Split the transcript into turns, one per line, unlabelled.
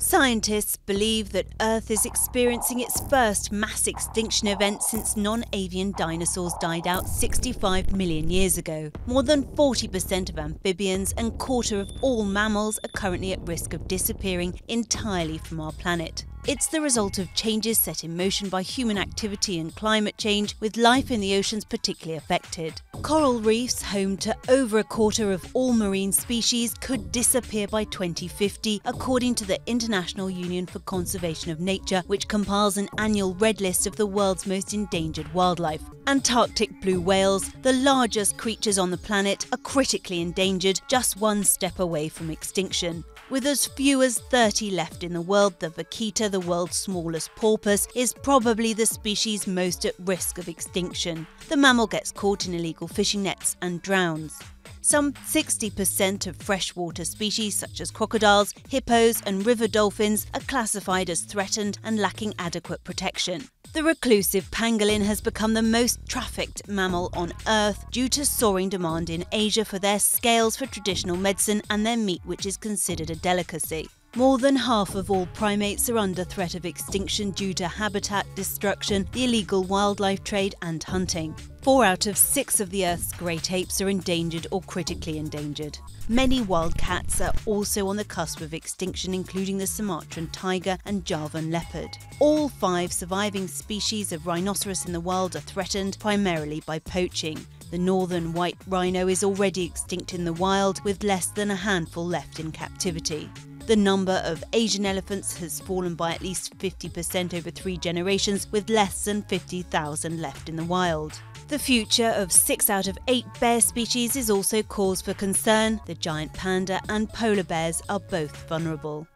Scientists believe that Earth is experiencing its first mass extinction event since non-avian dinosaurs died out 65 million years ago. More than 40% of amphibians and quarter of all mammals are currently at risk of disappearing entirely from our planet. It's the result of changes set in motion by human activity and climate change, with life in the oceans particularly affected. Coral reefs, home to over a quarter of all marine species, could disappear by 2050, according to the International Union for Conservation of Nature, which compiles an annual red list of the world's most endangered wildlife. Antarctic blue whales, the largest creatures on the planet, are critically endangered, just one step away from extinction. With as few as 30 left in the world, the vaquita, the world's smallest porpoise, is probably the species most at risk of extinction. The mammal gets caught in illegal fishing nets and drowns. Some 60% of freshwater species such as crocodiles, hippos and river dolphins are classified as threatened and lacking adequate protection. The reclusive pangolin has become the most trafficked mammal on Earth due to soaring demand in Asia for their scales for traditional medicine and their meat, which is considered a delicacy. More than half of all primates are under threat of extinction due to habitat destruction, the illegal wildlife trade and hunting. 4 out of 6 of the Earth's great apes are endangered or critically endangered. Many wild cats are also on the cusp of extinction, including the Sumatran tiger and Javan leopard. All 5 surviving species of rhinoceros in the wild are threatened primarily by poaching. The northern white rhino is already extinct in the wild, with less than a handful left in captivity. The number of Asian elephants has fallen by at least 50% over 3 generations, with less than 50,000 left in the wild. The future of 6 out of 8 bear species is also cause for concern. The giant panda and polar bears are both vulnerable.